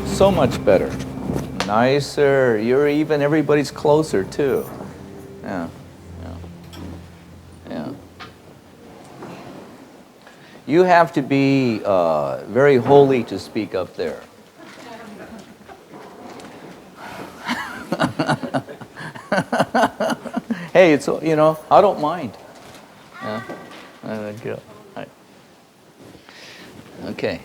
So much better. Nicer. Everybody's closer too. Yeah, yeah, yeah. You have to be very holy to speak up there. Hey, I don't mind. Yeah. Good. Right. Okay.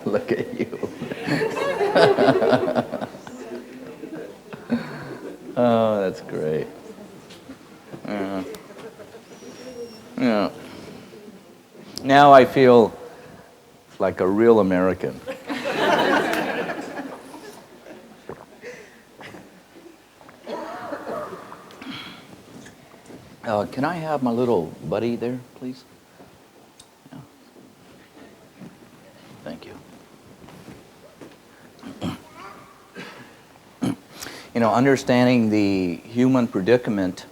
Look at you. Oh, that's great. Yeah. Yeah. Now I feel like a real American. Can I have my little buddy there, please? Yeah. Thank you. Understanding the human predicament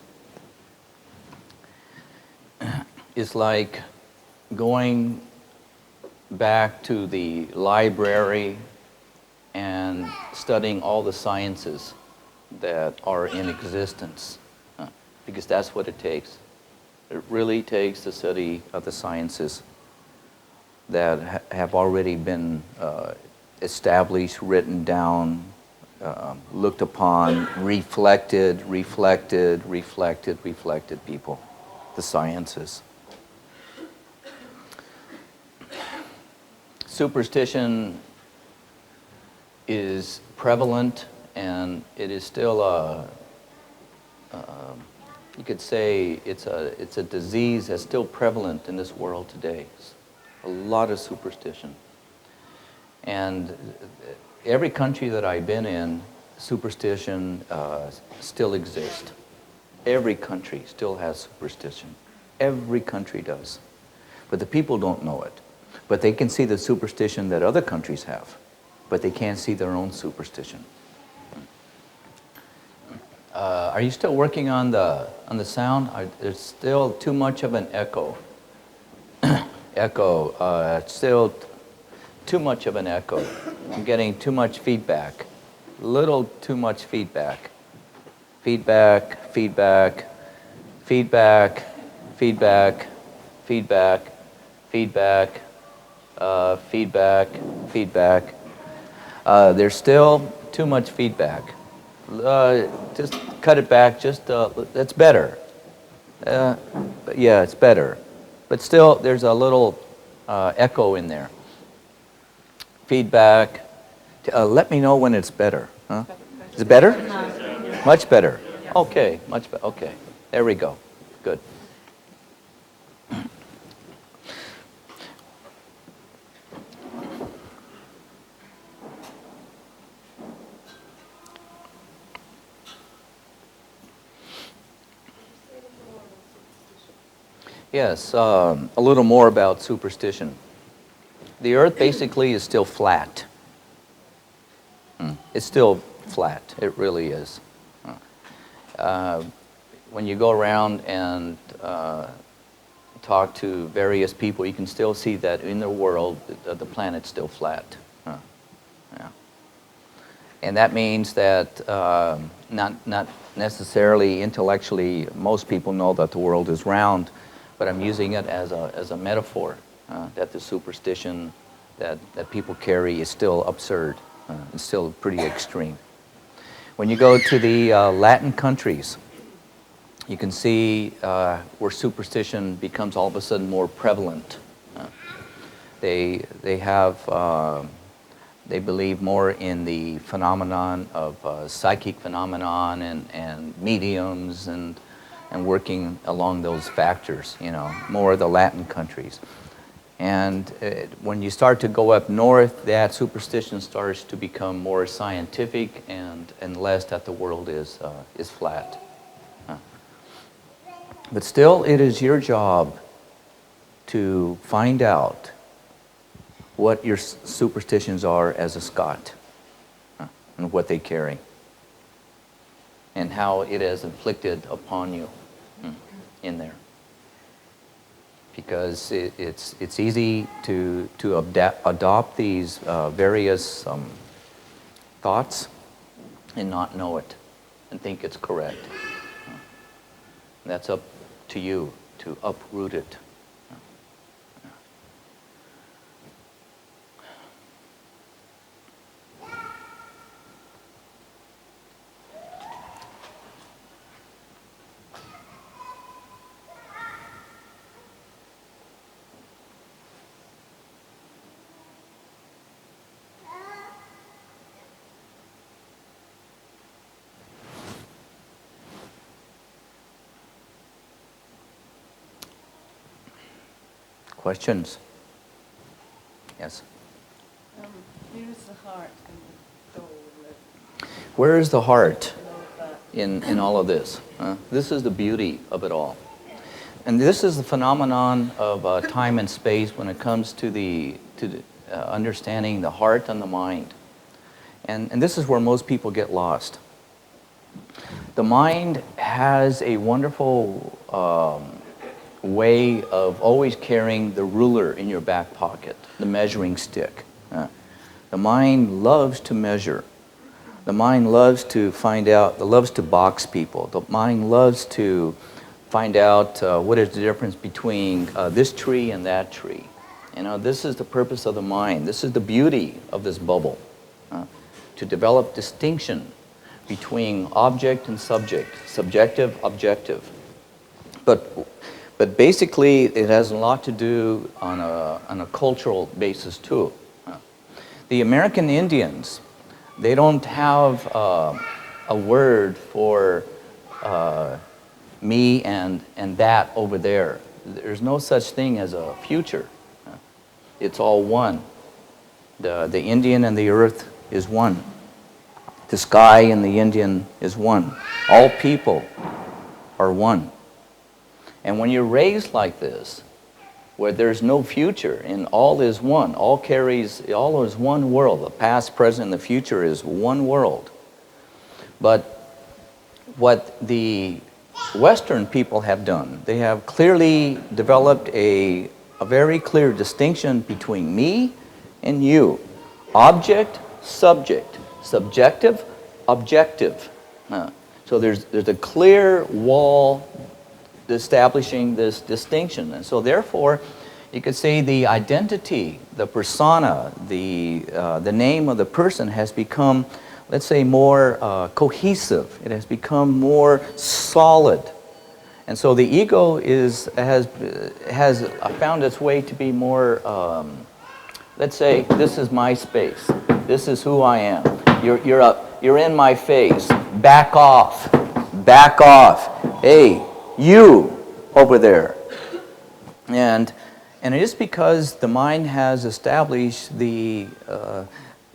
is like going back to the library and studying all the sciences that are in existence, because that's what it takes. It really takes the study of the sciences that have already been established, written down, looked upon, reflected people, the sciences. Superstition is prevalent, and it is still you could say it's a disease that's still prevalent in this world today. A lot of superstition. And every country that I've been in, superstition still exists. Every country still has superstition. Every country does. But the people don't know it. But they can see the superstition that other countries have, but they can't see their own superstition. Are you still working on the sound? There's still too much of an echo. Still too much of an echo. I'm getting too much feedback. Little too much feedback. Feedback, feedback, feedback, feedback, feedback, feedback, feedback, feedback. There's still too much feedback. Just cut it back. That's better. Yeah, it's better. But still, there's a little echo in there. Feedback. Let me know when it's better. Huh? Is it better? Much better. Okay, much better. Okay, there we go. Good. Yes, a little more about superstition. The earth basically is still flat. It's still flat. It really is. When you go around and talk to various people, you can still see that in the world, the planet's still flat. Yeah. And that means that not necessarily intellectually, most people know that the world is round, but I'm using it as a metaphor, that the superstition that people carry is still absurd. It's still pretty extreme. When you go to the Latin countries, you can see where superstition becomes all of a sudden more prevalent. They believe more in the phenomenon of psychic phenomenon and mediums and working along those factors, more of the Latin countries. And when you start to go up north, that superstition starts to become more scientific and less that the world is flat. But still, it is your job to find out what your superstitions are as a Scot and what they carry and how it has inflicted upon you in there. Because it's easy to adopt these various thoughts and not know it and think it's correct. That's up to you to uproot it. Questions? Yes? Where's the heart in the soul? Where is the heart in all of this? This is the beauty of it all. And this is the phenomenon of time and space when it comes to the understanding the heart and the mind. And this is where most people get lost. The mind has a wonderful way of always carrying the ruler in your back pocket, the measuring stick. The mind loves to measure. The mind loves to find out, loves to box people. The mind loves to find out what is the difference between this tree and that tree. You know, this is the purpose of the mind. This is the beauty of this bubble, to develop distinction between object and subject, subjective, objective. But basically, it has a lot to do on a cultural basis too. The American Indians, they don't have a word for me and that over there. There's no such thing as a future. It's all one. The Indian and the earth is one. The sky and the Indian is one. All people are one. And when you're raised like this, where there's no future and all is one, all is one world. The past, present, and the future is one world. But what the Western people have done, they have clearly developed a very clear distinction between me and you. Object, subject. Subjective, objective. So there's a clear wall establishing this distinction. And so therefore, you could say the identity, the persona, the name of the person has become, let's say, more cohesive. It has become more solid. And so the ego has found its way to be more, let's say, this is my space. This is who I am. You're in my face. Back off. Back off. Hey, you over there. And it is because the mind has established the,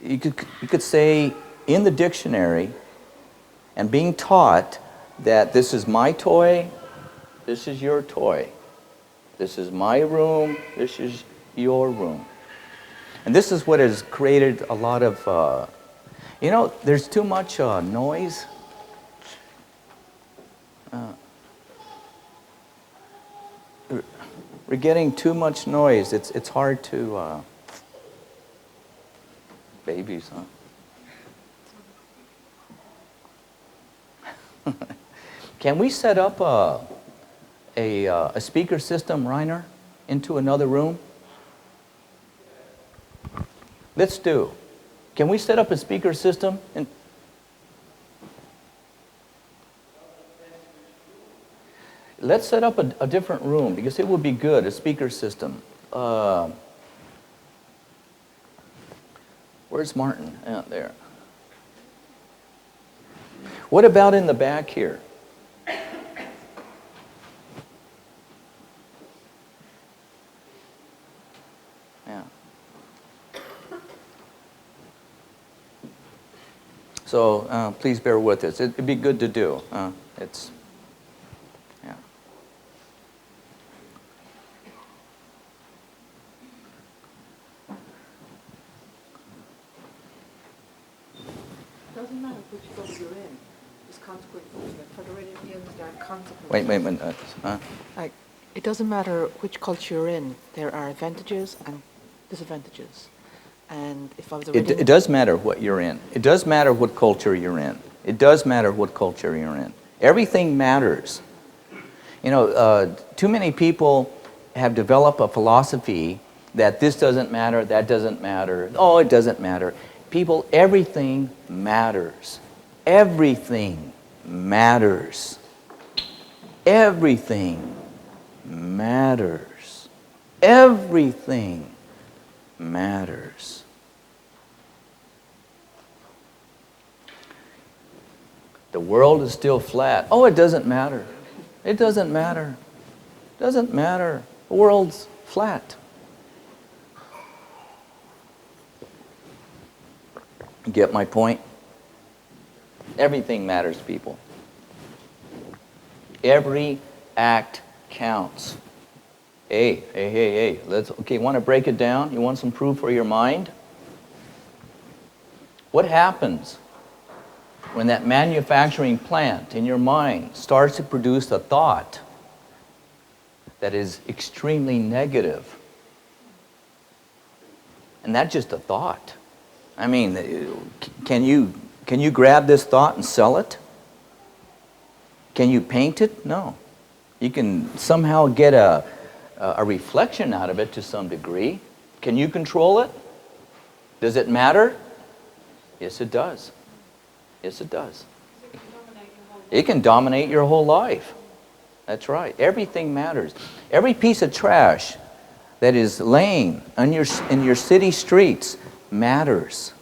you could say in the dictionary and being taught that this is my toy, this is your toy. This is my room, this is your room. And this is what has created a lot of, there's too much noise. We're getting too much noise. It's hard to, babies, huh? Can we set up a speaker system, Reiner, into another room? Let's do. Can we set up a speaker system? Let's set up a different room because it would be good, a speaker system. Where's Martin? Out there. What about in the back here? Yeah. So please bear with us. It'd be good to do. It's, yeah. It doesn't matter which culture you're in. There's consequences. For the religions, there are consequences. Wait. Like, it doesn't matter which culture you're in. There are advantages and disadvantages. And if I was a It does matter what you're in. It does matter what culture you're in. It does matter what culture you're in. Everything matters. You know, too many people have developed a philosophy that this doesn't matter, that doesn't matter, oh, it doesn't matter. People, everything matters. Everything matters. Everything matters. Everything matters. The world is still flat. Oh, it doesn't matter. It doesn't matter. It doesn't matter. The world's flat. You get my point? Everything matters, people. Every act counts. Hey. Okay, want to break it down? You want some proof for your mind? What happens when that manufacturing plant in your mind starts to produce a thought that is extremely negative? And that's just a thought. I mean, can you grab this thought and sell it? Can you paint it? No. You can somehow get a reflection out of it to some degree. Can you control it? Does it matter? Yes, it does. Yes, it does. It can dominate your whole life. That's right. Everything matters. Every piece of trash that is laying in your city streets matters.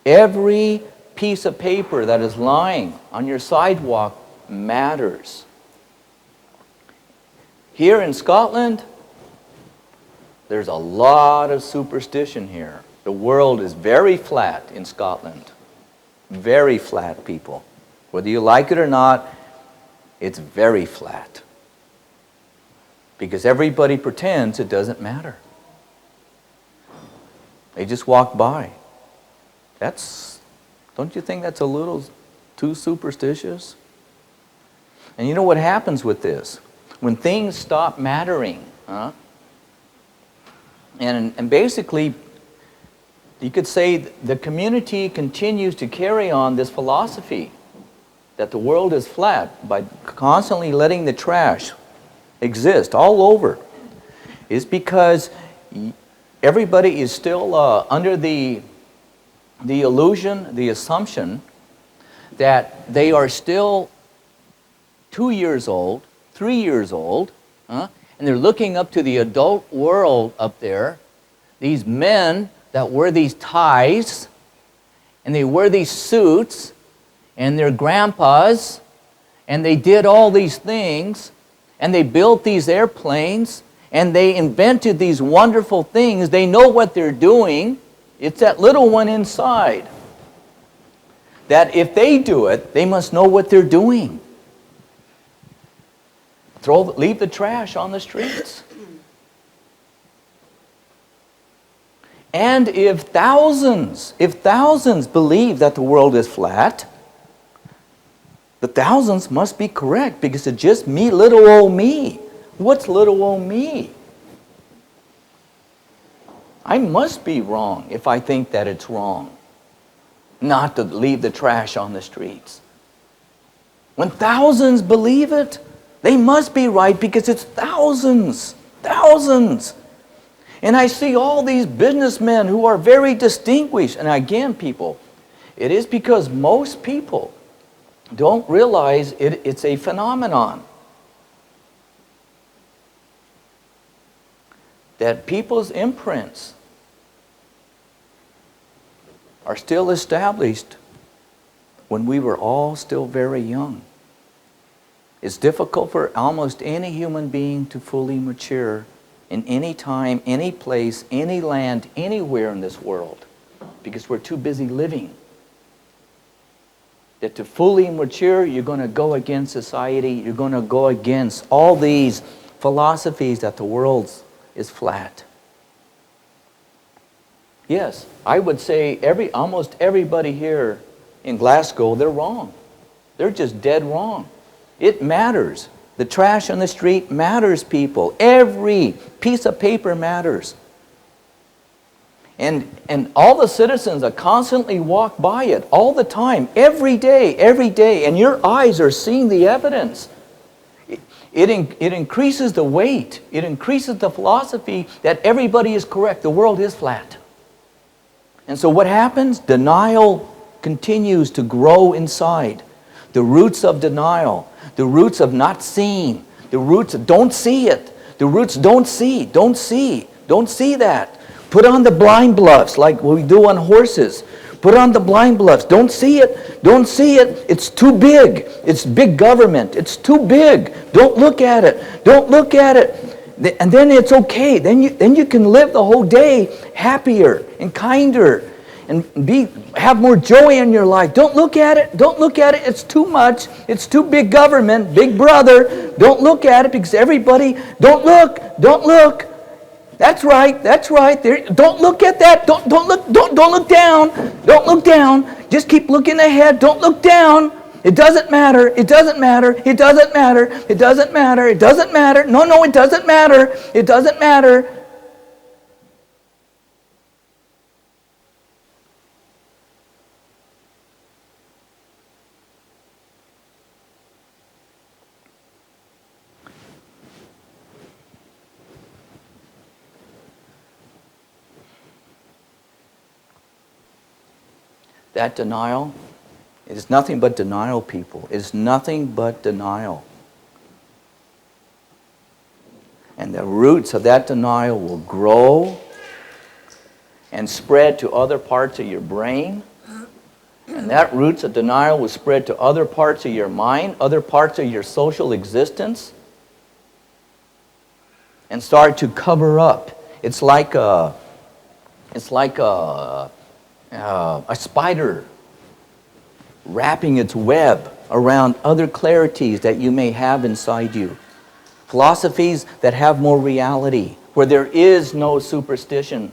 Every piece of paper that is lying on your sidewalk matters. Here in Scotland, there's a lot of superstition here. The world is very flat in Scotland. Very flat, people. Whether you like it or not, it's very flat. Because everybody pretends it doesn't matter. They just walk by. Don't you think that's a little too superstitious? And you know what happens with this? When things stop mattering, and basically, you could say the community continues to carry on this philosophy that the world is flat by constantly letting the trash exist all over, is because everybody is still under the illusion, the assumption that they are still 2 years old, 3 years old, and they're looking up to the adult world up there, these men that wear these ties, and they wear these suits, and they're grandpas, and they did all these things, and they built these airplanes, and they invented these wonderful things. They know what they're doing. It's that little one inside that if they do it, they must know what they're doing. Leave the trash on the streets. And if thousands believe that the world is flat, the thousands must be correct, because it's just me, little old me. What's little old me? I must be wrong if I think that it's wrong not to leave the trash on the streets. When thousands believe it, they must be right, because it's thousands. And I see all these businessmen who are very distinguished. And again, people, it is because most people don't realize it's a phenomenon. That people's imprints are still established when we were all still very young. It's difficult for almost any human being to fully mature in any time, any place, any land, anywhere in this world, because we're too busy living. That to fully mature, you're going to go against society, you're going to go against all these philosophies that the world is flat. Yes, I would say almost everybody here in Glasgow, they're wrong. They're just dead wrong. It matters. The trash on the street matters, people. Every piece of paper matters. And all the citizens that constantly walk by it all the time, every day, and your eyes are seeing the evidence. It increases the weight. It increases the philosophy that everybody is correct. The world is flat. And so what happens? Denial continues to grow inside. The roots of denial, the roots of not seeing, the roots of don't see it, the roots don't see that. Put on the blind bluffs like we do on horses. Put on the blind bluffs. Don't see it. Don't see it. It's too big. It's big government. It's too big. Don't look at it. Don't look at it. And then it's okay. Then you can live the whole day happier and kinder and have more joy in your life. Don't look at it. Don't look at it. It's too much. It's too big government, big brother. Don't look at it because everybody, don't look. Don't look. That's right. That's right. There, don't look at that. Don't look down. Don't look down. Just keep looking ahead. Don't look down. It doesn't matter. It doesn't matter. It doesn't matter. It doesn't matter. It doesn't matter. No, it doesn't matter. It doesn't matter. That denial, it is nothing but denial, people. It is nothing but denial. And the roots of that denial will grow and spread to other parts of your brain. And that roots of denial will spread to other parts of your mind, other parts of your social existence, and start to cover up. It's like a spider wrapping its web around other clarities that you may have inside you. Philosophies that have more reality, where there is no superstition.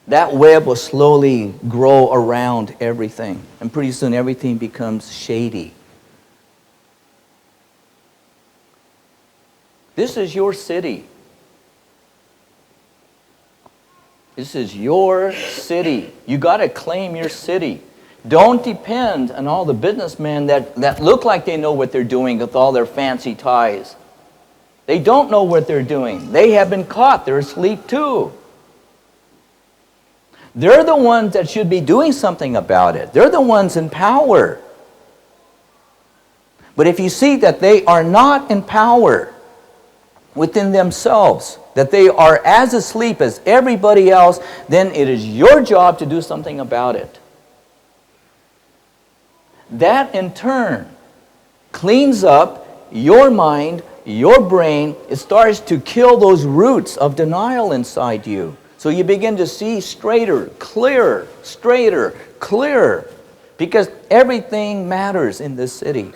That web will slowly grow around everything. And pretty soon everything becomes shady. This is your city. This is your city. You got to claim your city. Don't depend on all the businessmen that look like they know what they're doing with all their fancy ties. They don't know what they're doing. They have been caught. They're asleep too. They're the ones that should be doing something about it. They're the ones in power. But if you see that they are not in power within themselves, that they are as asleep as everybody else, then it is your job to do something about it. That in turn cleans up your mind, your brain. It starts to kill those roots of denial inside you. So you begin to see straighter, clearer, because everything matters in this city.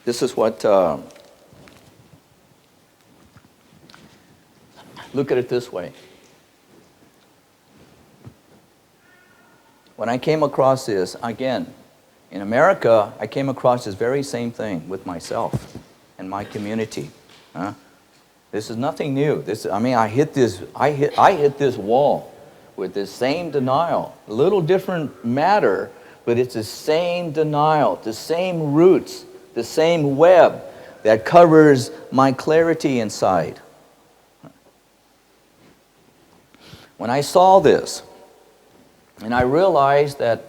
This is what, look at it this way. When I came across this, again, in America, I came across this very same thing with myself and my community. This is nothing new. I hit this wall with this same denial. A little different matter, but it's the same denial, the same roots, the same web that covers my clarity inside. When I saw this, and I realized that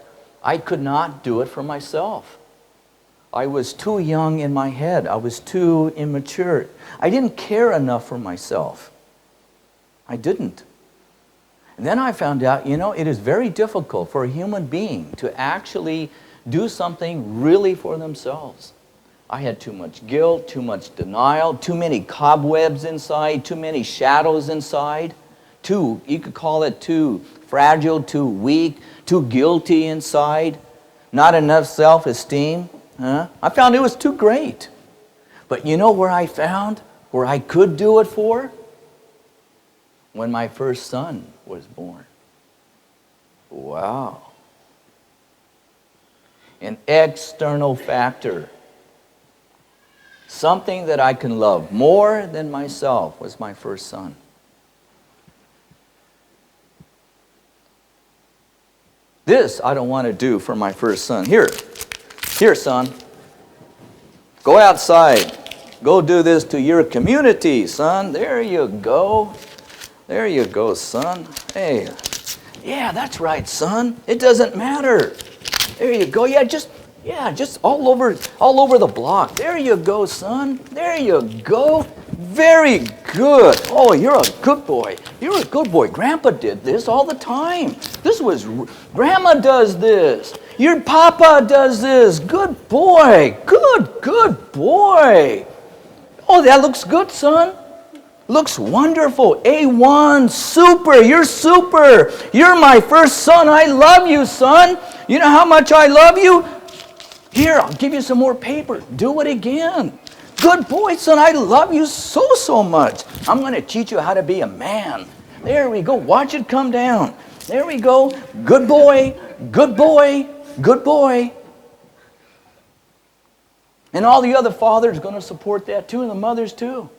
I could not do it for myself. I was too young in my head. I was too immature. I didn't care enough for myself. I didn't. And then I found out, it is very difficult for a human being to actually do something really for themselves. I had too much guilt, too much denial, too many cobwebs inside, too many shadows inside. You could call it too fragile, too weak, too guilty inside. Not enough self-esteem. I found it was too great. But you know where I found where I could do it for? When my first son was born. Wow. An external factor. Something that I can love more than myself was my first son. This I don't want to do for my first son. Here, son. Go outside. Go do this to your community, son. There you go. There you go, son. Hey, yeah, that's right, son. It doesn't matter. There you go. Just all over the block. There you go, son. There you go. Very good. Oh, you're a good boy. You're a good boy. Grandpa did this all the time. Grandma does this. Your papa does this. Good boy. Good boy. Oh, that looks good, son. Looks wonderful. A1, super. You're super. You're my first son. I love you, son. You know how much I love you? Here, I'll give you some more paper. Do it again. Good boy, son. I love you so much. I'm going to teach you how to be a man. There we go. Watch it come down. There we go. Good boy. Good boy. Good boy. And all the other fathers are going to support that too, and the mothers too.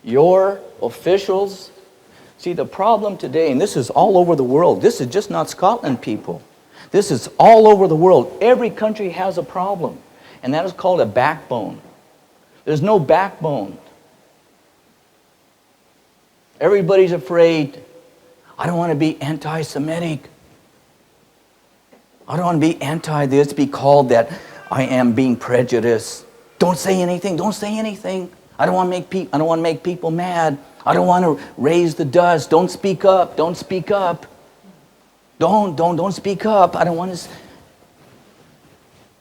Your officials, see the problem today, and this is all over the world. This is just not Scotland, people. This is all over the world. Every country has a problem, and that is called a backbone. There's no backbone. Everybody's afraid. I don't want to be anti-Semitic. I don't want to be anti-this, be called that I am being prejudiced. Don't say anything. Don't say anything. I don't want to make people mad. I don't want to raise the dust. Don't speak up. Don't speak up. Don't speak up. I don't want to.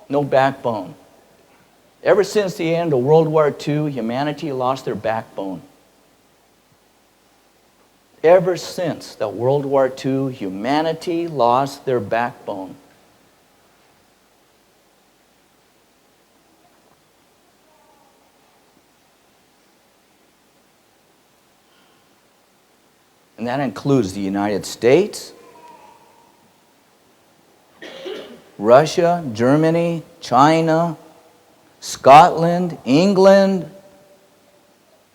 No backbone. Ever since the end of World War II, humanity lost their backbone. Ever since the World War II, humanity lost their backbone. And that includes the United States, Russia, Germany, China, Scotland, England,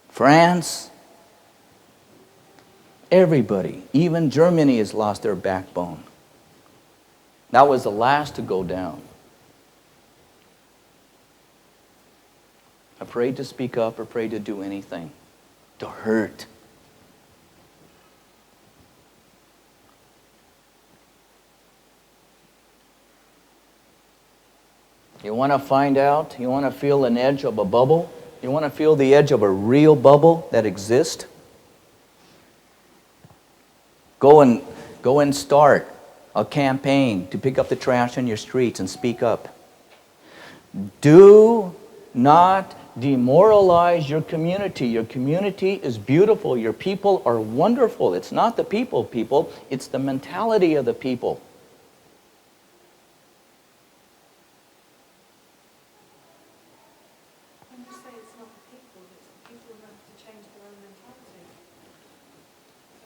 France. Everybody, even Germany has lost their backbone. That was the last to go down. Afraid to speak up, afraid to do anything, to hurt. You want to find out? You want to feel an edge of a bubble? You want to feel the edge of a real bubble that exists? Go and start a campaign to pick up the trash in your streets and speak up. Do not demoralize your community. Your community is beautiful. Your people are wonderful. It's not the people, it's the mentality of the people. When you say it's not the people who have to change their own mentality.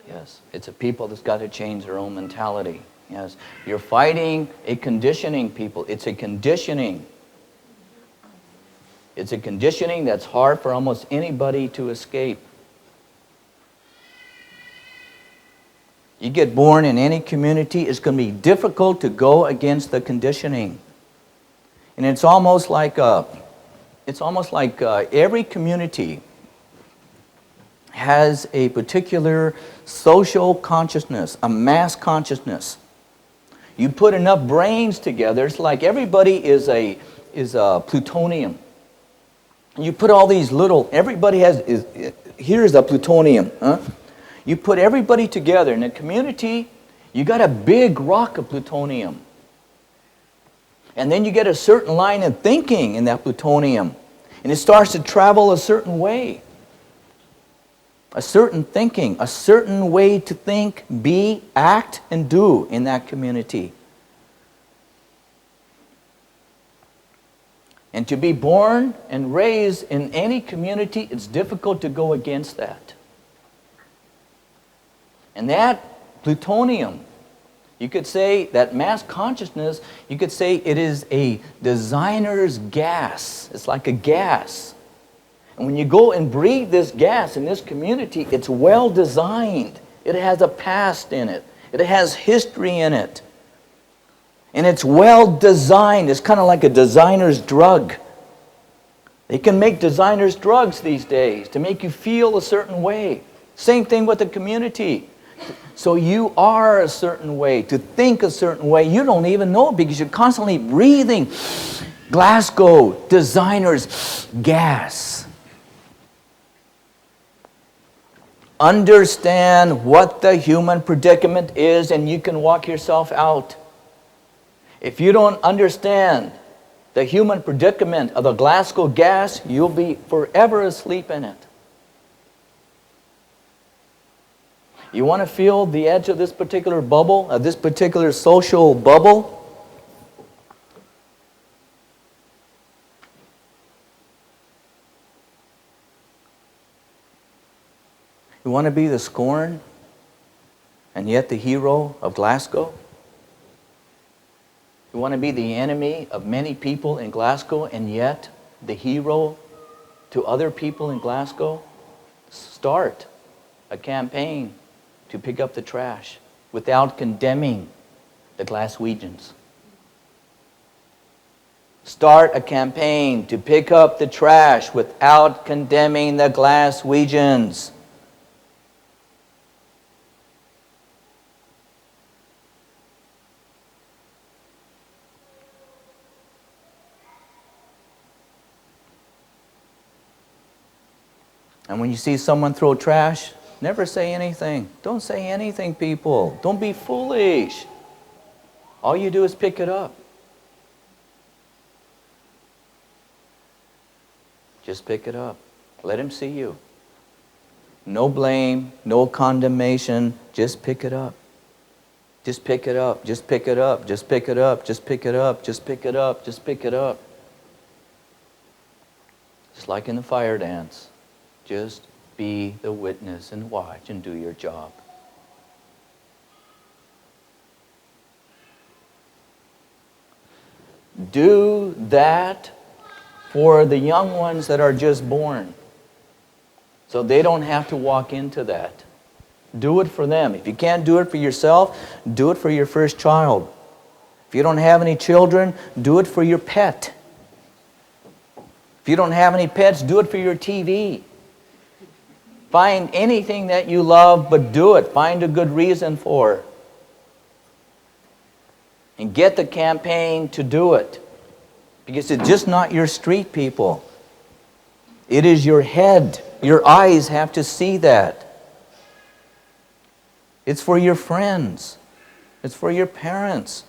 Yes, it's a people that's got to change their own mentality. Yes, you're fighting a conditioning, people. It's a conditioning. It's a conditioning that's hard for almost anybody to escape. You get born in any community, it's going to be difficult to go against the conditioning. And it's almost like every community has a particular social consciousness, a mass consciousness. You put enough brains together, it's like everybody is a plutonium. You put all these little, everybody here's the plutonium. Huh? You put everybody together in a community, you got a big rock of plutonium. And then you get a certain line of thinking in that plutonium. And it starts to travel a certain way. A certain thinking, a certain way to think, be, act, and do in that community. And to be born and raised in any community, it's difficult to go against that. And that plutonium, you could say that mass consciousness, you could say it is a designer's gas. It's like a gas. And when you go and breathe this gas in this community, it's well designed. It has a past in it. It has history in it. And it's well designed. It's kind of like a designer's drug. They can make designer's drugs these days to make you feel a certain way. Same thing with the community. So you are a certain way, to think a certain way. You don't even know it because you're constantly breathing Glasgow designer's gas. Understand what the human predicament is and you can walk yourself out. If you don't understand the human predicament of the Glasgow gas, you'll be forever asleep in it. You want to feel the edge of this particular bubble, of this particular social bubble? You want to be the scorn and yet the hero of Glasgow? You want to be the enemy of many people in Glasgow and yet the hero to other people in Glasgow? Start a campaign to pick up the trash without condemning the Glaswegians. Start a campaign to pick up the trash without condemning the Glaswegians. And when you see someone throw trash, never say anything. Don't say anything, people. Don't be foolish. All you do is pick it up. Just pick it up. Let him see you. No blame, no condemnation. Just pick it up. Just pick it up. Just pick it up. Just pick it up. Just pick it up. Just pick it up. Just pick it up. It's like in the fire dance. Just be the witness and watch and do your job. Do that for the young ones that are just born, so they don't have to walk into that. Do it for them. If you can't do it for yourself, do it for your first child. If you don't have any children, do it for your pet. If you don't have any pets, do it for your TV. Find anything that you love, but do it. Find a good reason for it. And get the campaign to do it. Because it's just not your street, people. It is your head. Your eyes have to see that. It's for your friends. It's for your parents.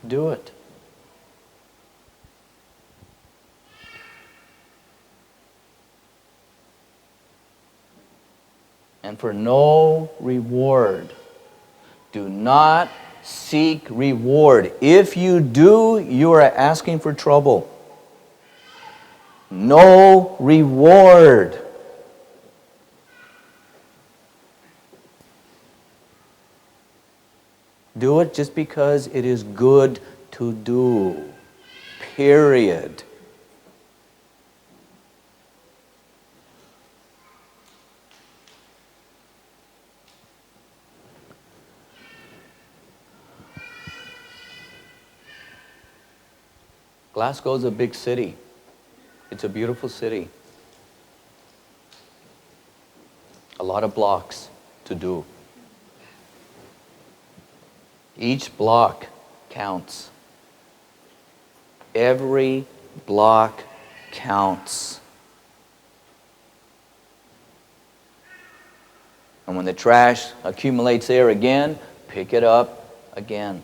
Do it. And for no reward. Do not seek reward. If you do, you are asking for trouble. No reward. Do it just because it is good to do. Period. Glasgow is a big city. It's a beautiful city. A lot of blocks to do. Each block counts. Every block counts. And when the trash accumulates there again, pick it up again.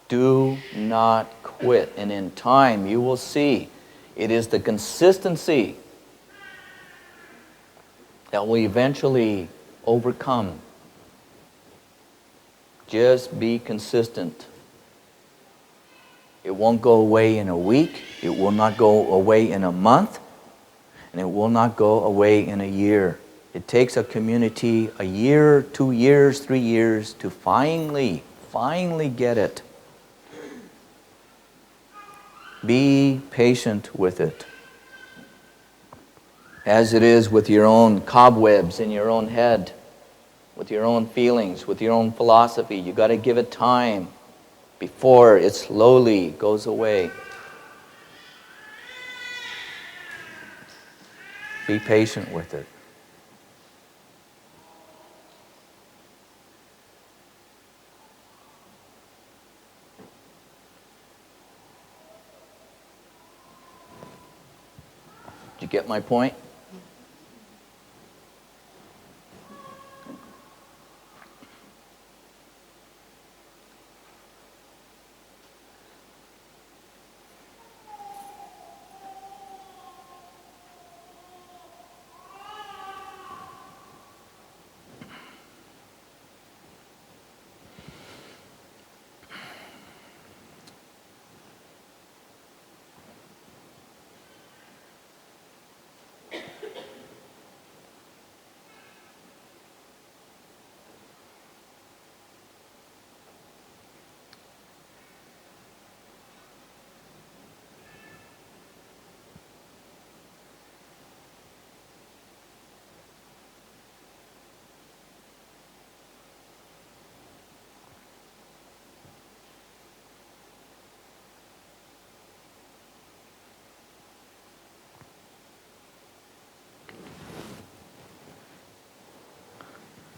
Do not quit. And in time, you will see it is the consistency that will eventually overcome. Just be consistent. It won't go away in a week. It will not go away in a month. And it will not go away in a year. It takes a community a year, 2 years, 3 years to finally get it. Be patient with it. As it is with your own cobwebs in your own head, with your own feelings, with your own philosophy, you got to give it time before it slowly goes away. Be patient with it. Did you get my point?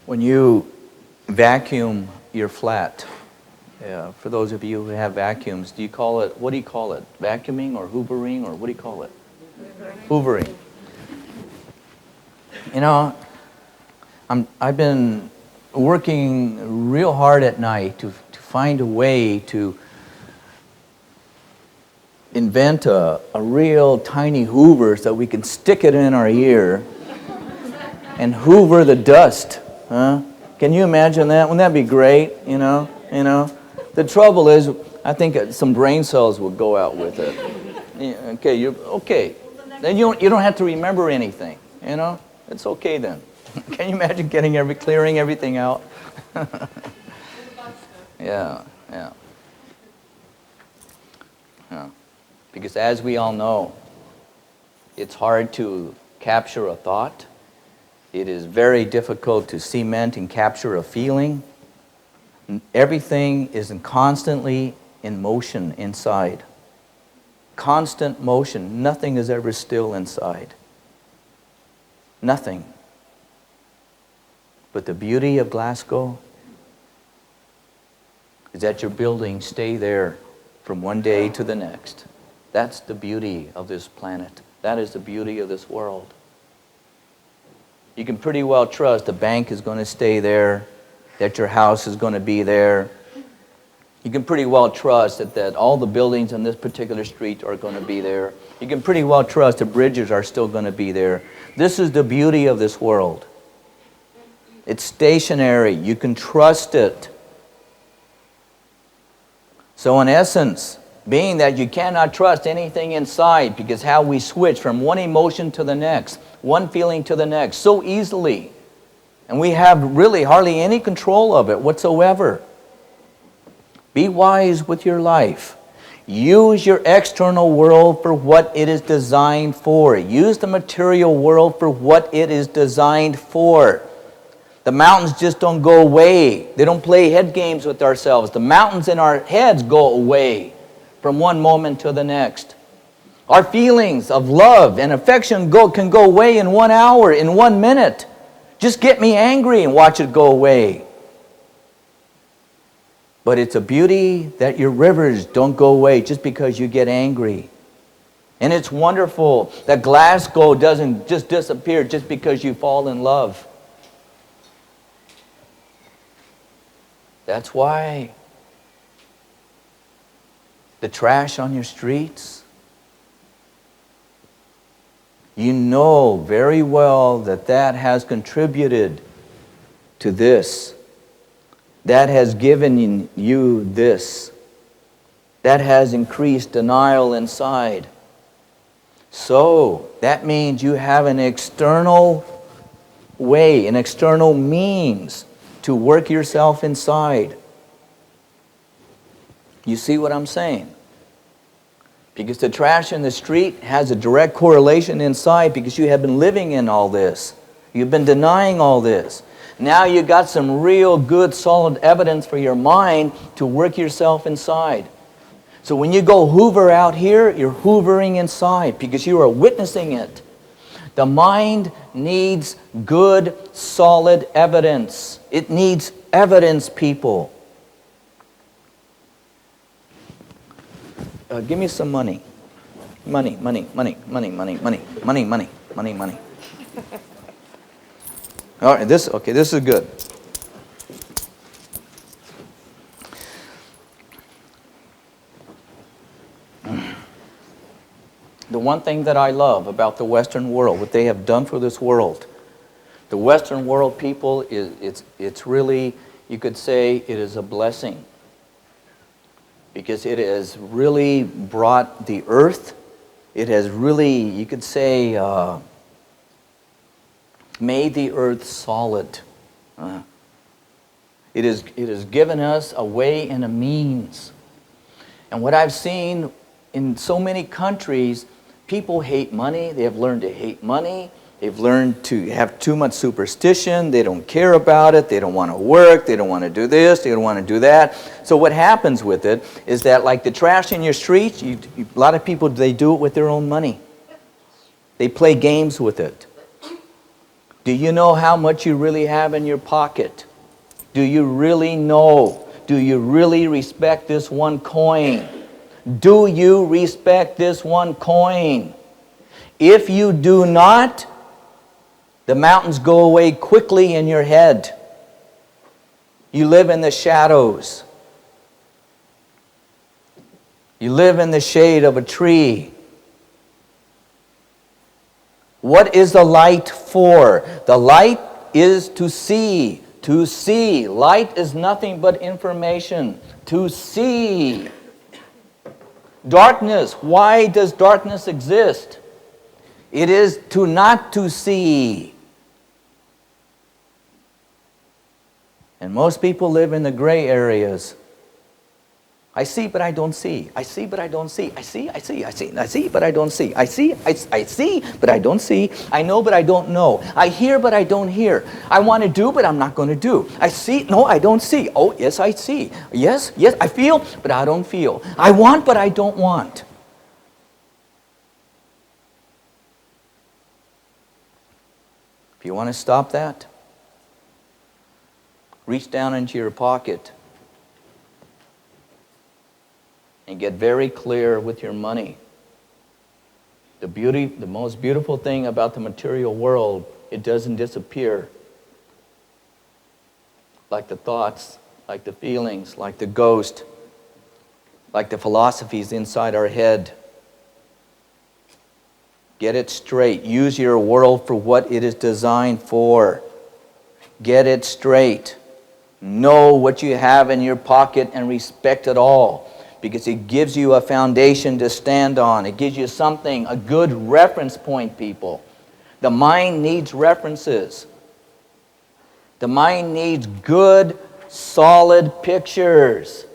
When you vacuum your flat, for those of you who have vacuums, do you call it, what do you call it? Vacuuming or hoovering, or what do you call it? Hoovering. You know, I've been working real hard at night to find a way to invent a real tiny hoover so we can stick it in our ear and hoover the dust. Huh? Can you imagine that? Wouldn't that be great? You know. The trouble is, I think some brain cells would go out with it. Yeah, okay. Then you don't have to remember anything. You know, it's okay then. Can you imagine clearing everything out? Yeah. Because as we all know, it's hard to capture a thought. It is very difficult to cement and capture a feeling. Everything is constantly in motion inside. Constant motion. Nothing is ever still inside. Nothing. But the beauty of Glasgow is that your buildings stay there from one day to the next. That's the beauty of this planet. That is the beauty of this world. You can pretty well trust the bank is going to stay there, that your house is going to be there. You can pretty well trust that all the buildings on this particular street are going to be there. You can pretty well trust the bridges are still going to be there. This is the beauty of this world. It's stationary. You can trust it. So in essence, being that you cannot trust anything inside, because how we switch from one emotion to the next, one feeling to the next, so easily. And we have really hardly any control of it whatsoever. Be wise with your life. Use your external world for what it is designed for. Use the material world for what it is designed for. The mountains just don't go away. They don't play head games with ourselves. The mountains in our heads go away from one moment to the next. Our feelings of love and affection can go away in 1 hour, in 1 minute. Just get me angry and watch it go away. But it's a beauty that your rivers don't go away just because you get angry. And it's wonderful that Glasgow doesn't just disappear just because you fall in love. That's why the trash on your streets, you know very well that that has contributed to this. That has given you this. That has increased denial inside. So, that means you have an external way, an external means to work yourself inside. You see what I'm saying? Because the trash in the street has a direct correlation inside because you have been living in all this. You've been denying all this. Now you got some real good solid evidence for your mind to work yourself inside. So when you go hoover out here, you're hoovering inside because you are witnessing it. The mind needs good solid evidence. It needs evidence, people. Give me some money. Money. All right, this is good. The one thing that I love about the Western world, what they have done for this world, the Western world people, it's really, you could say, it is a blessing. Because it has really brought the earth, it has really, you could say, made the earth solid. It has given us a way and a means. And what I've seen in so many countries, people hate money. They have learned to hate money. They've learned to have too much superstition. They don't care about it. They don't want to work. They don't want to do this. They don't want to do that. So what happens with it is that, like the trash in your streets, a lot of people, they do it with their own money. They play games with it. Do you know how much you really have in your pocket? Do you really know? Do you really respect this one coin? Do you respect this one coin? If you do not, the mountains go away quickly in your head. You live in the shadows. You live in the shade of a tree. What is the light for? The light is to see. To see. Light is nothing but information. To see. Darkness. Why does darkness exist? It is to not to see. And most people live in the gray areas. I see, but I don't see. I see, but I don't see. I see, I see, but I don't see. I see, but I don't see. I know, but I don't know. I hear, but I don't hear. I want to do, but I'm not going to do. I see, no, I don't see. Oh, yes, I see. Yes, I feel, but I don't feel. I want, but I don't want. If you want to stop that, reach down into your pocket and get very clear with your money. The most beautiful thing about the material world, it doesn't disappear. Like the thoughts, like the feelings, like the ghost, like the philosophies inside our head. Get it straight. Use your world for what it is designed for. Get it straight. Know what you have in your pocket and respect it all, because it gives you a foundation to stand on. It gives you something, a good reference point, people. The mind needs references. The mind needs good, solid pictures.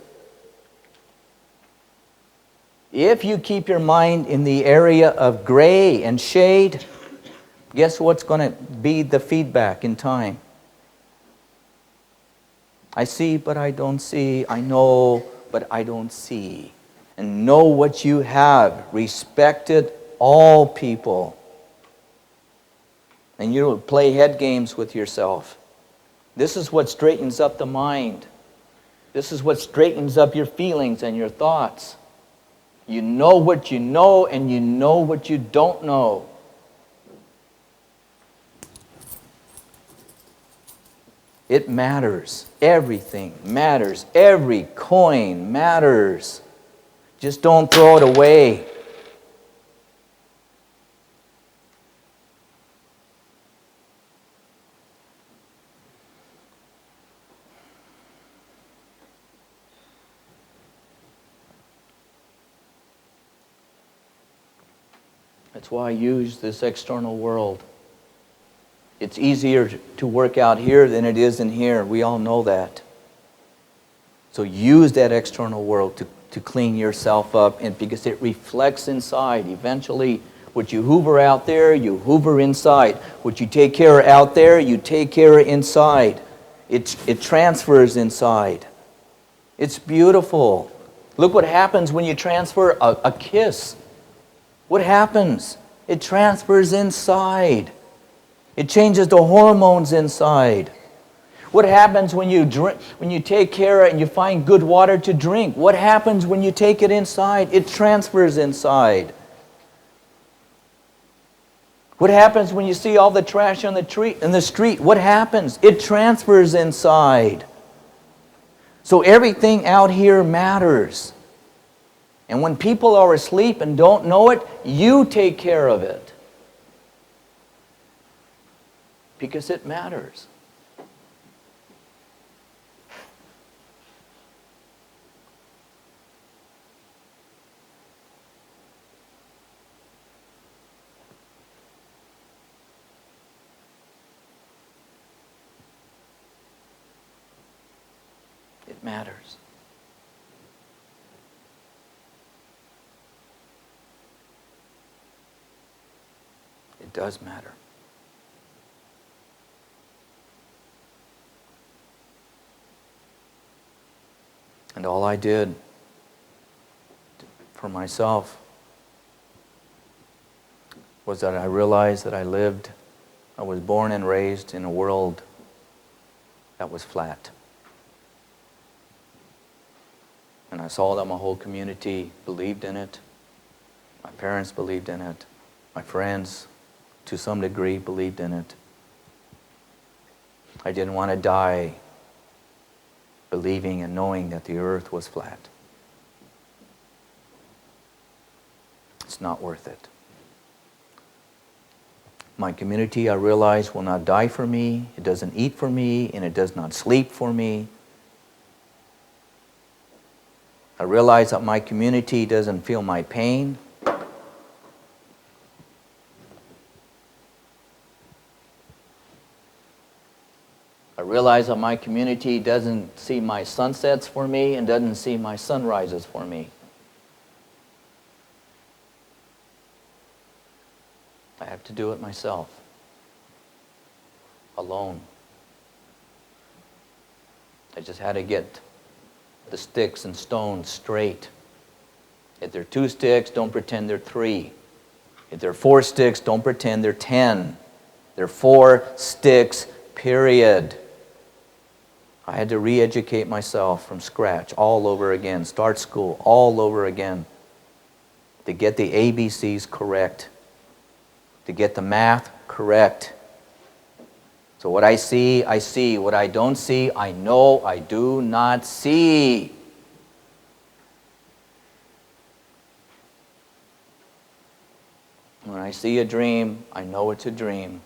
If you keep your mind in the area of gray and shade, guess what's going to be the feedback in time? I see, but I don't see. I know, but I don't see. And know what you have. Respect it, all people. And you don't play head games with yourself. This is what straightens up the mind. This is what straightens up your feelings and your thoughts. You know what you know, and you know what you don't know. It matters. Everything matters. Every coin matters. Just don't throw it away. That's why I use this external world. It's easier to work out here than it is in here. We all know that. So use that external world to clean yourself up, and because it reflects inside. Eventually, what you hoover out there, you hoover inside. What you take care of out there, you take care of inside. It transfers inside. It's beautiful. Look what happens when you transfer a kiss. What happens? It transfers inside. It changes the hormones inside. What happens when you drink, when you take care of and you find good water to drink? What happens when you take it inside? It transfers inside. What happens when you see all the trash on the street? What happens? It transfers inside. So everything out here matters. And when people are asleep and don't know it, you take care of it. Because it matters. It matters. It does matter. And all I did for myself was that I realized that I was born and raised in a world that was flat. And I saw that my whole community believed in it. My parents believed in it. My friends, to some degree, believed in it. I didn't want to die believing and knowing that the earth was flat. It's not worth it. My community, I realize, will not die for me. It doesn't eat for me, and it does not sleep for me. I realize that my community doesn't feel my pain. I realize that my community doesn't see my sunsets for me and doesn't see my sunrises for me. I have to do it myself, alone. I just had to get the sticks and stones straight. If they're 2 sticks, don't pretend they're 3. If they're 4 sticks, don't pretend they're 10. They're 4 sticks, period. I had to re-educate myself from scratch all over again, start school all over again, to get the ABCs correct, to get the math correct. So what I see, I see. What I don't see, I know I do not see. When I see a dream, I know it's a dream.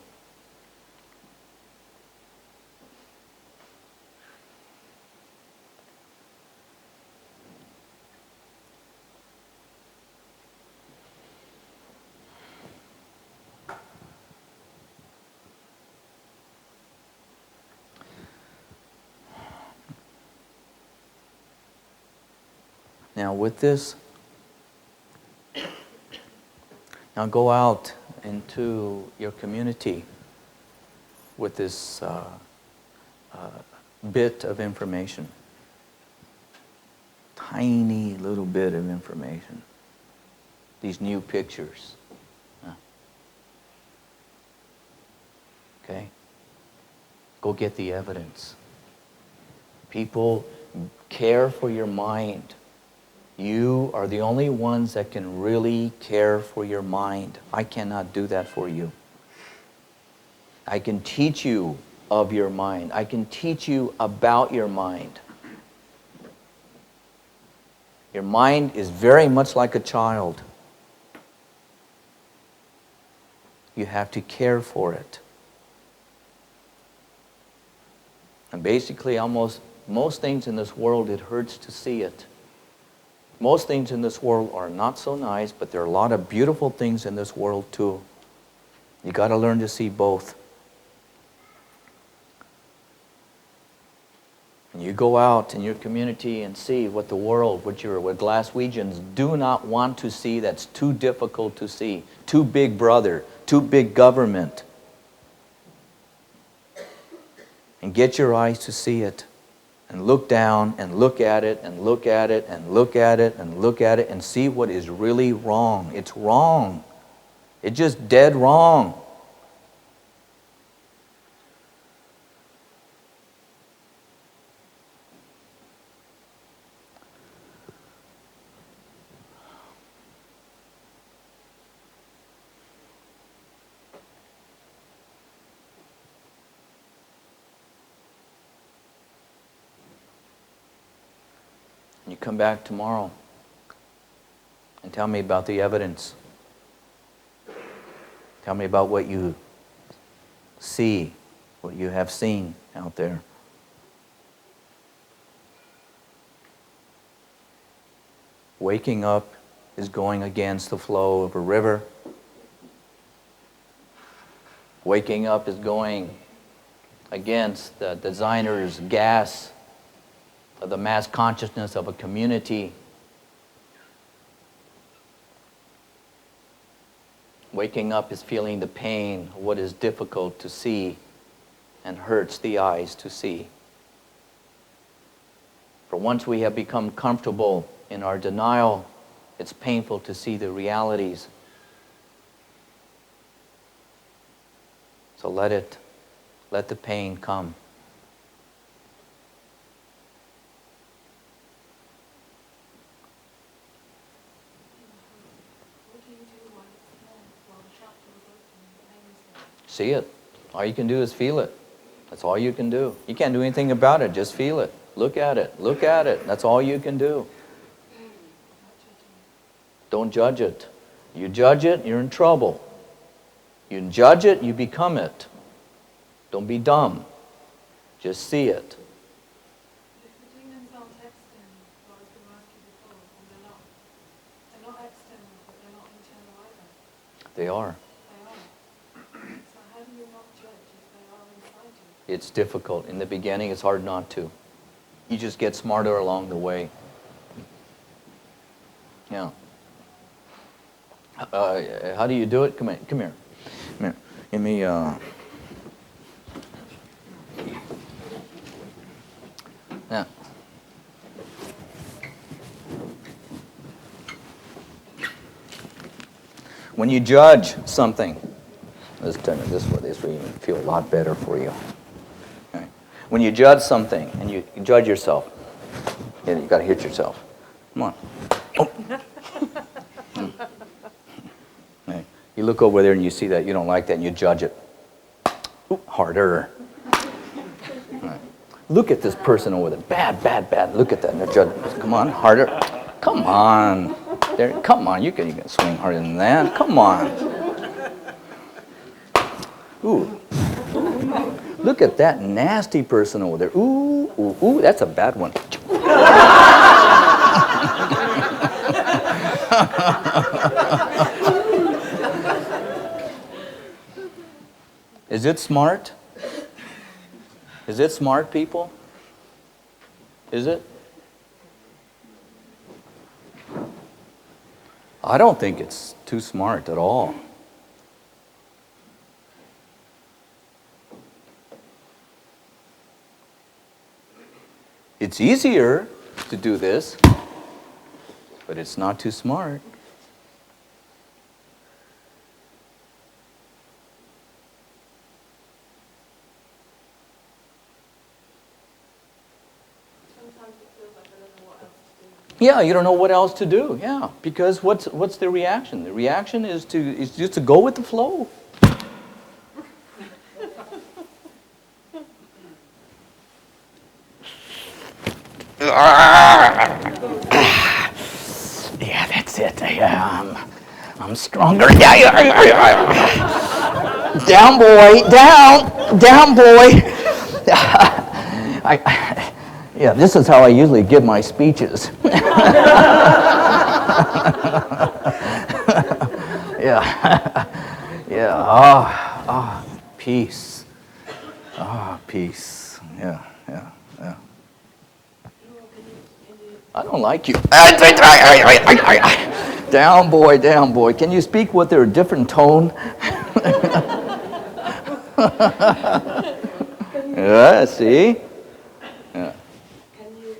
Now with this, now go out into your community with this bit of information. Tiny little bit of information. These new pictures. Okay? Go get the evidence. People Care for your mind. You are the only ones that can really care for your mind. I cannot do that for you. I can teach you of your mind. I can teach you about your mind. Your mind is very much like a child. You have to care for it. And basically, almost most things in this world, it hurts to see it. Most things in this world are not so nice, but there are a lot of beautiful things in this world too. You got to learn to see both. And you go out in your community and see what the world, what Glaswegians do not want to see, that's too difficult to see. Too big brother, too big government. And get your eyes to see it. And look down and look at it and look at it and look at it and look at it and see what is really wrong. It's wrong. It's just dead wrong. You come back tomorrow and tell me about the evidence. Tell me about what you see, what you have seen out there. Waking up is going against the flow of a river. Waking up is going against the designer's gas of the mass consciousness of a community. Waking up is feeling the pain of what is difficult to see and hurts the eyes to see. For once we have become comfortable in our denial, it's painful to see the realities. So let the pain come. See it. All you can do is feel it. That's all you can do. You can't do anything about it. Just feel it. Look at it. Look at it. That's all you can do. Don't judge it. You judge it, you're in trouble. You judge it, you become it. Don't be dumb. Just see it. If the demons aren't external, what I was going to ask you before, and they're not external, but they're not internal either. They are. They are. So how do you not judge if they are inside you? It's difficult. In the beginning, it's hard not to. You just get smarter along the way. Yeah. How do you do it? Come here. Come here. Come here. Give me. Yeah. When you judge something, let's turn it this way. This will even feel a lot better for you. Okay. When you judge something and you judge yourself, you got to hit yourself. Come on. Oh. Okay. You look over there and you see that you don't like that and you judge it. Ooh, harder. Right. Look at this person over there. Bad, bad, bad. Look at that. And they're judging. Come on, harder. Come on. There. Come on. You can swing harder than that. Come on. Ooh. Look at that nasty person over there. Ooh, ooh, ooh. That's a bad one. Is it smart? Is it smart, people? Is it? I don't think it's too smart at all. It's easier to do this, but it's not too smart. Sometimes it feels like Yeah, you don't know what else to do. Yeah, because what's the reaction? The reaction is just to go with the flow. Yeah, that's it. I'm stronger. Down, boy. Down, boy. Yeah, this is how I usually give my speeches. Yeah, yeah. Peace. Peace. Yeah. I don't like you. Down, boy. Can you speak with a different tone? Yeah, see? Yeah. Can you,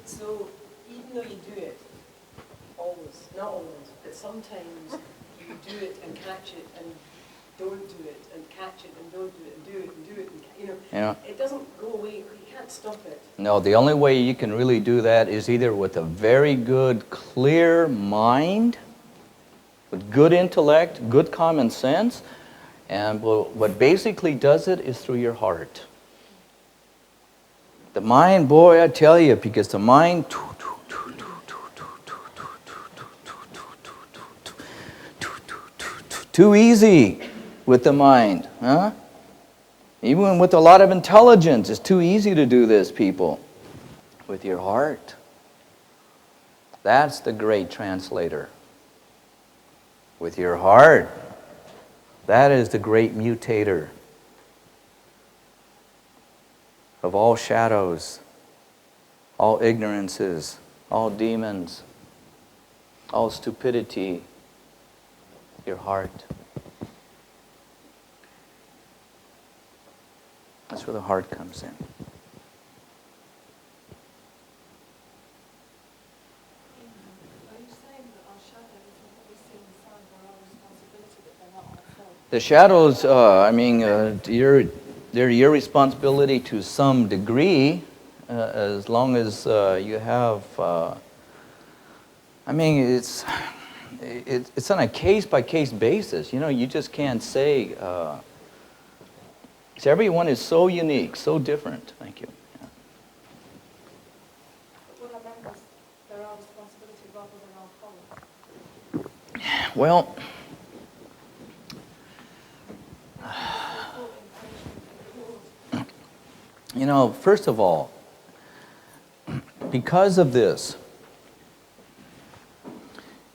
so even though you do it always, not always, but sometimes you do it and catch it and don't do it and catch it and don't do it and do it and do it and, Yeah. it doesn't go away, you can't stop it. No, the only way you can really do that is either with a very good, clear mind, with good intellect, good common sense, and what basically does it is through your heart. The mind, boy, I tell you, because the mind, too easy with the mind, huh? Even with a lot of intelligence, it's too easy to do this, people. With your heart. That's the great translator. With your heart. That is the great mutator of all shadows, all ignorances, all demons, all stupidity. Your heart. That's where the heart comes in. Are you saying that our shadows are what we see inside are our responsibility, that they're not our fault? The shadows, they're your responsibility to some degree, as long as you have. It's on a case-by-case basis. You just can't say. So everyone is so unique, so different. Thank you. Yeah. But what I meant was they're our responsibility rather than our fault. Well, first of all, because of this,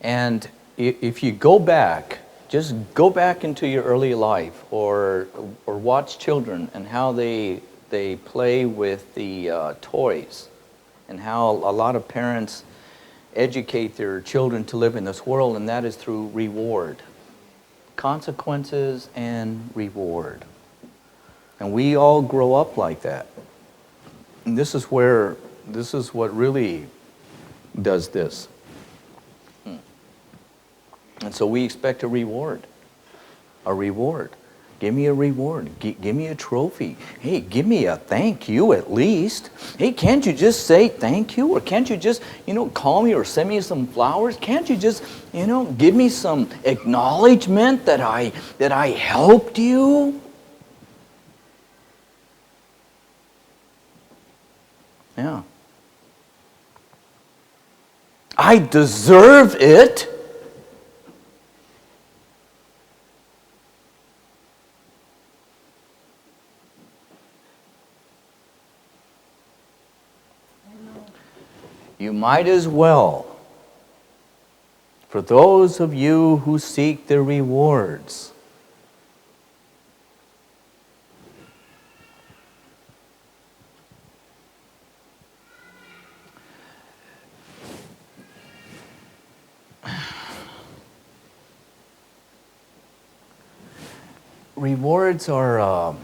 and if you go back, just go back into your early life, or watch children and how they play with the toys, and how a lot of parents educate their children to live in this world, and that is through reward. Consequences and reward. And we all grow up like that. And this is what really does this. And so we expect a reward. A reward. Give me a reward. Give me a trophy. Hey, give me a thank you at least. Hey, can't you just say thank you? Or can't you just, call me or send me some flowers? Can't you just, give me some acknowledgement that I helped you? Yeah. I deserve it. You might as well, for those of you who seek the rewards, rewards are,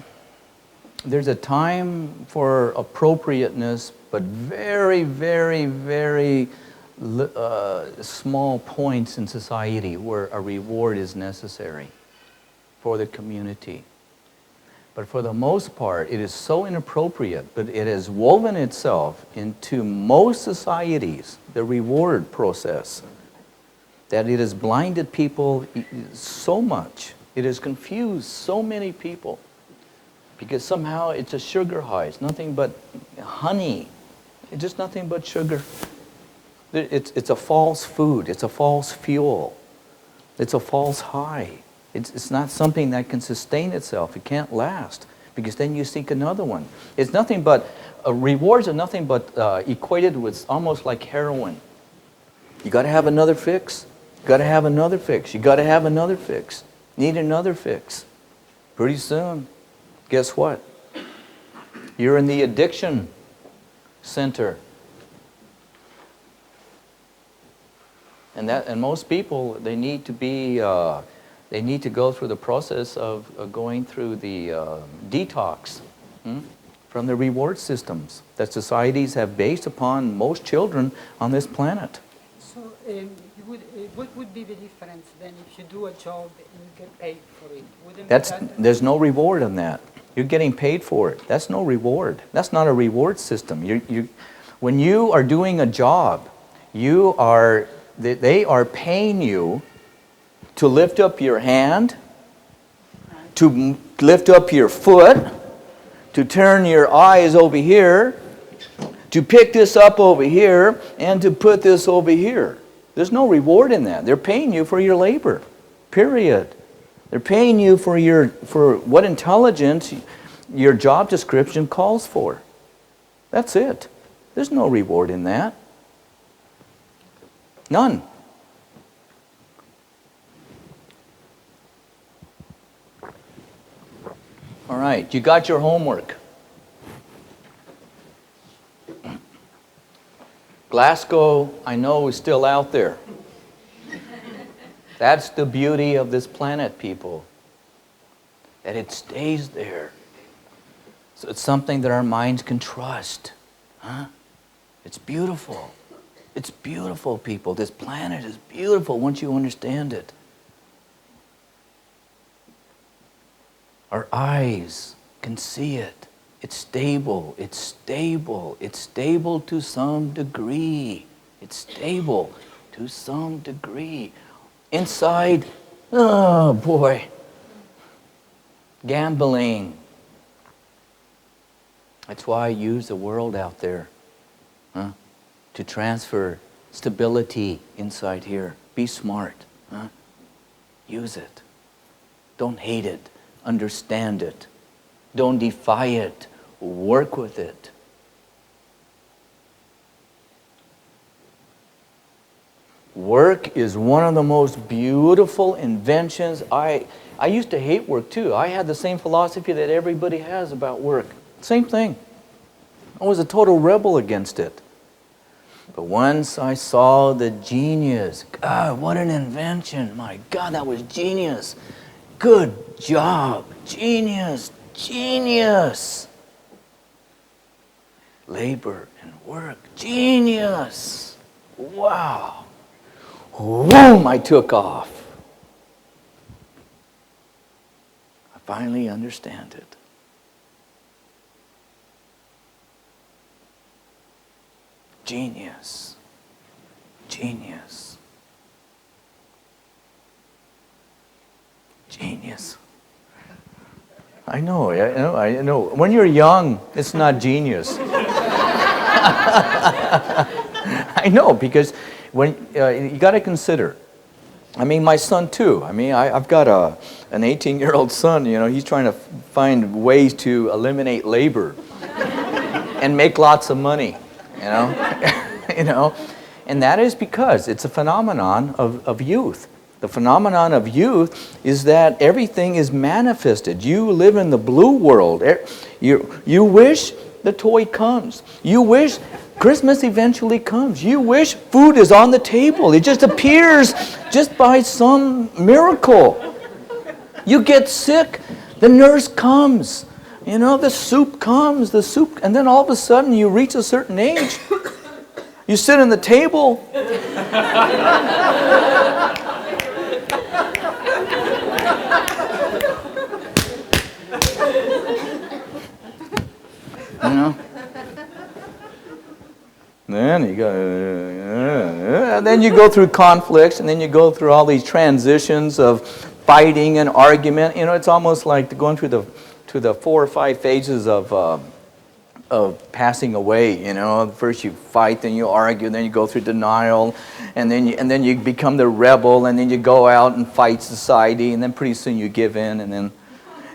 there's a time for appropriateness, but very, very, very small points in society where a reward is necessary for the community. But for the most part, it is so inappropriate, but it has woven itself into most societies, the reward process, that it has blinded people so much. It has confused so many people because somehow it's a sugar high. It's nothing but honey. It's just nothing but sugar. It's a false food. It's a false fuel. It's a false high. It's not something that can sustain itself. It can't last because then you seek another one. It's nothing but, rewards are nothing but equated with almost like heroin. You got to have another fix. You got to have another fix. You got to have another fix. Need another fix. Pretty soon, guess what? You're in the addiction center. And most people, they need to be, they need to go through the process of going through the detox from the reward systems that societies have based upon most children on this planet. So, what would be the difference then if you do a job and you get paid for it? There's no reward in that. You're getting paid for it. That's no reward. That's not a reward system. When you are doing a job, they are paying you to lift up your hand, to lift up your foot, to turn your eyes over here, to pick this up over here, and to put this over here. There's no reward in that. They're paying you for your labor, period. They're paying you for what intelligence your job description calls for. That's it. There's no reward in that. None. All right, you got your homework. Glasgow, I know, is still out there. That's the beauty of this planet, people. That it stays there. So it's something that our minds can trust. Huh? It's beautiful. It's beautiful, people. This planet is beautiful once you understand it. Our eyes can see it. It's stable. It's stable. It's stable to some degree. It's stable to some degree. Inside, oh boy, gambling. That's why I use the world out there. Huh? To transfer stability inside here. Be smart. Huh? Use it. Don't hate it. Understand it. Don't defy it. Work with it. Work is one of the most beautiful inventions. I used to hate work too. I had the same philosophy that everybody has about work. Same thing. I was a total rebel against it. But once I saw the genius, God, what an invention. My God, that was genius. Good job. Genius. Genius. Labor and work. Genius. Wow. Boom, I took off. I finally understand it. Genius. Genius. Genius. I know. When you're young, it's not genius. I know, because when you got to consider. I mean, my son too. I mean, I've got an 18-year-old son. You know, he's trying to find ways to eliminate labor and make lots of money. You know, and that is because it's a phenomenon of youth. The phenomenon of youth is that everything is manifested. You live in the blue world. You wish the toy comes. You wish Christmas eventually comes. You wish food is on the table. It just appears just by some miracle. You get sick, the nurse comes. You know, the soup comes, and then all of a sudden you reach a certain age. You sit in the table. You know? Then you go, and then you go through conflicts, and then you go through all these transitions of fighting and argument. You know, it's almost like going through the 4 or 5 phases of passing away. You know, first you fight, then you argue, then you go through denial, and then you become the rebel, and then you go out and fight society, and then pretty soon you give in, and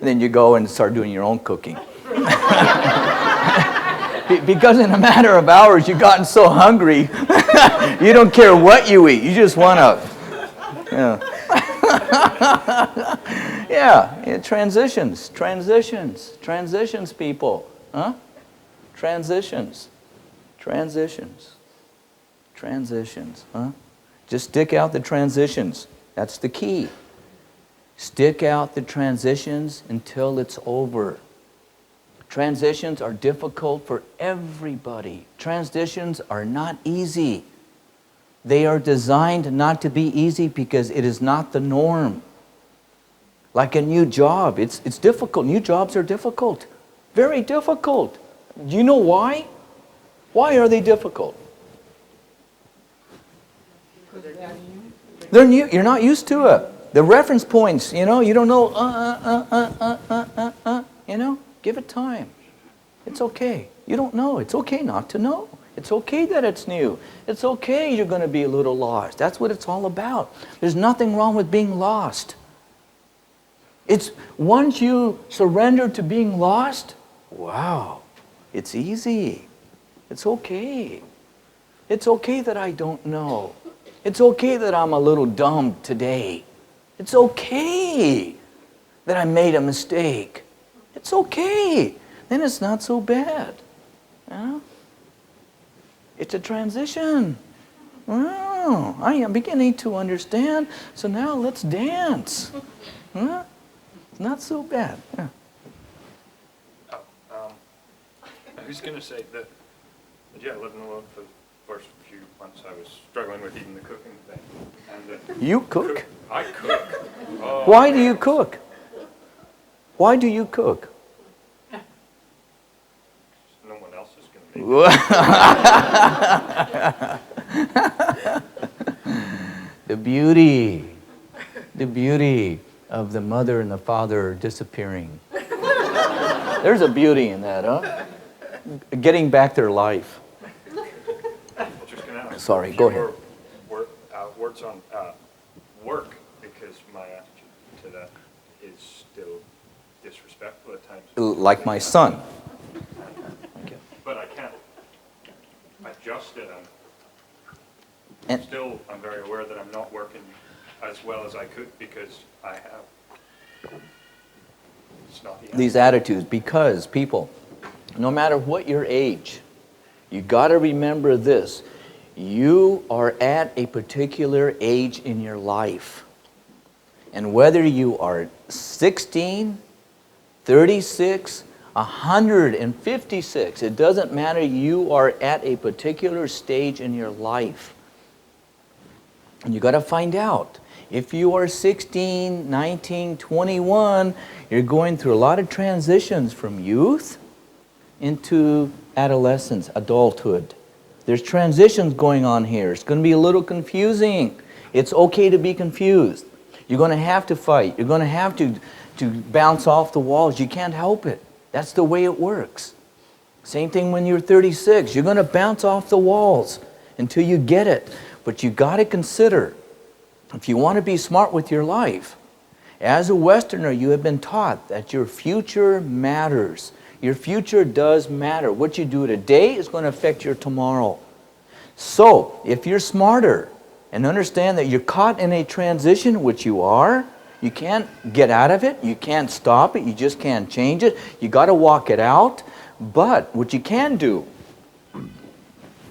then you go and start doing your own cooking. Because in a matter of hours, you've gotten so hungry, you don't care what you eat. You just want to, yeah, transitions, people, huh? Transitions, huh? Just stick out the transitions. That's the key. Stick out the transitions until it's over. Transitions are difficult for everybody. Transitions are not easy. They are designed not to be easy because it is not the norm. Like a new job, it's difficult. New jobs are difficult. Very difficult. Do you know why? Why are they difficult? Because they are new. They're new. You're not used to it. The reference points, you know, you don't know, you know. Give it time. It's okay. You don't know. It's okay not to know. It's okay that it's new. It's okay you're going to be a little lost. That's what it's all about. There's nothing wrong with being lost. It's once you surrender to being lost, wow, it's easy. It's okay. It's okay that I don't know. It's okay that I'm a little dumb today. It's okay that I made a mistake. It's okay. Then it's not so bad. You know? It's a transition. Oh, I am beginning to understand. So now let's dance. Huh? It's not so bad. Yeah. I was going to say that, yeah, living alone for the first few months, I was struggling with even the cooking thing. And You cook? I cook. Oh, Why do you cook? Why do you cook? no one else is going to make The beauty of the mother and the father disappearing. There's a beauty in that, huh? Getting back their life. Just going to ask Sorry, a few go ahead. more words on work, because my attitude to that is still disrespectful at times. Like my son. But I can't adjust it. And- I'm very aware that I'm not working as well as I could because I have. It's not the These attitudes, because people, no matter what your age, you got to remember this. You are at a particular age in your life. And whether you are 16, 36, 156, it doesn't matter. You are at a particular stage in your life. And you got to find out. If you are 16, 19, 21, you're going through a lot of transitions from youth into adolescence, adulthood. There's transitions going on here. It's going to be a little confusing. It's okay to be confused. You're going to have to fight. You're going to have to bounce off the walls. You can't help it. That's the way it works. Same thing when you're 36. You're going to bounce off the walls until you get it. But you got to consider, if you want to be smart with your life, as a Westerner, you have been taught that your future matters. Your future does matter. What you do today is going to affect your tomorrow. So, if you're smarter and understand that you're caught in a transition, which you are, you can't get out of it, you can't stop it, you just can't change it, you got to walk it out. But what you can do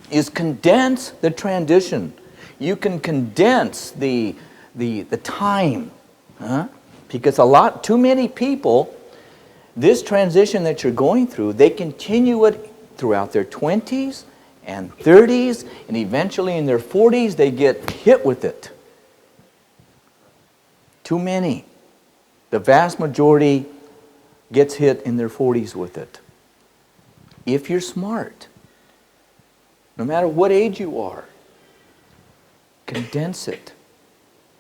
is condense the transition. You can condense the time, huh? Because too many people, this transition that you're going through, they continue it throughout their 20s and 30s, and eventually in their 40s they get hit with it. Too many. The vast majority gets hit in their 40s with it. if you're smart, no matter what age you are, condense it.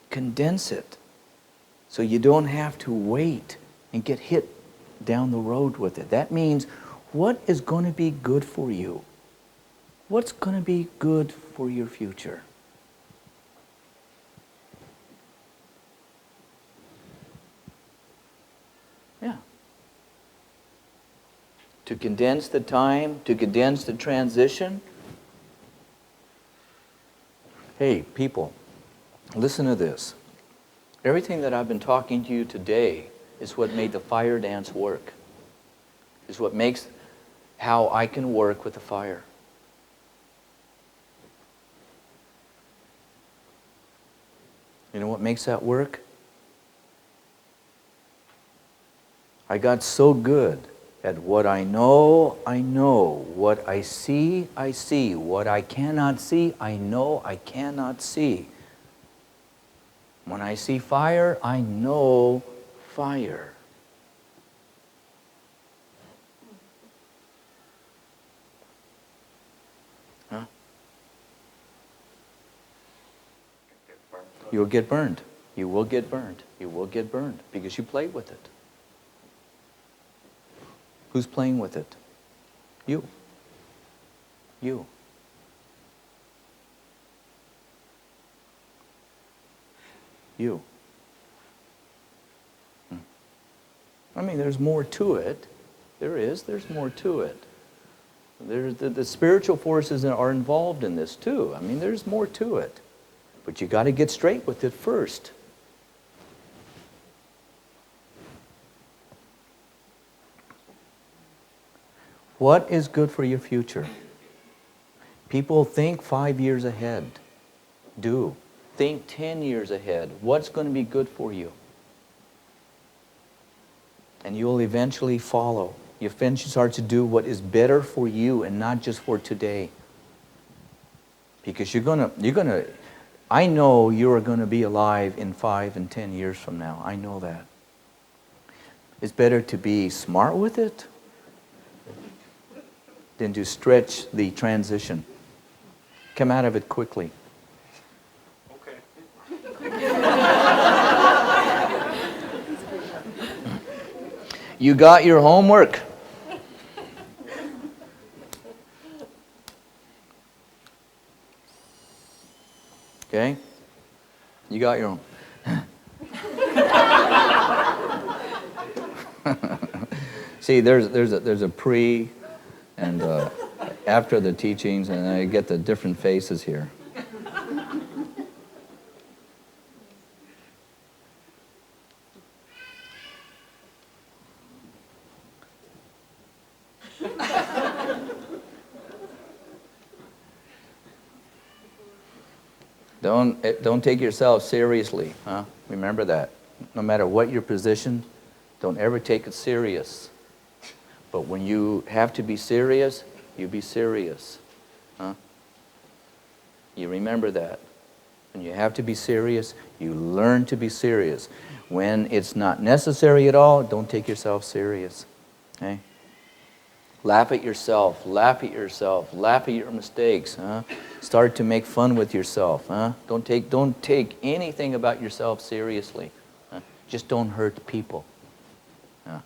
Condense it. So you don't have to wait and get hit down the road with it. That means, what is going to be good for you? What's going to be good for your future? Yeah. To condense the time, to condense the transition. Hey, people, listen to this. Everything that I've been talking to you today is what made the fire dance work. Is what makes how I can work with the fire. You know what makes that work? I got so good at what I know, I know. What I see, I see. What I cannot see, I know I cannot see. When I see fire, I know fire. Huh? You'll get burned. You will get burned. You will get burned because you played with it. Who's playing with it? You. You. You. I mean, there's more to it. There is. There's more to it. There's the spiritual forces are involved in this too. I mean, there's more to it. But you got to get straight with it first. What is good for your future? People think 5 years ahead. Do. Think 10 years ahead. What's going to be good for you? And you'll eventually follow. You eventually start to do what is better for you and not just for today. Because I know you are going to be alive in 5 and 10 years from now. I know that. It's better to be smart with it than to stretch the transition. Come out of it quickly. You got your homework. Okay? You got your own. See, there's a pre and after the teachings, and I get the different faces here. Don't take yourself seriously, huh? Remember that. No matter what your position, don't ever take it serious. But when you have to be serious, you be serious, huh? You remember that. When you have to be serious, you learn to be serious. When it's not necessary at all, don't take yourself serious, okay? Laugh at yourself, laugh at yourself, laugh at your mistakes, huh? Start to make fun with yourself, huh? Don't take anything about yourself seriously. Huh? Just don't hurt people. Huh?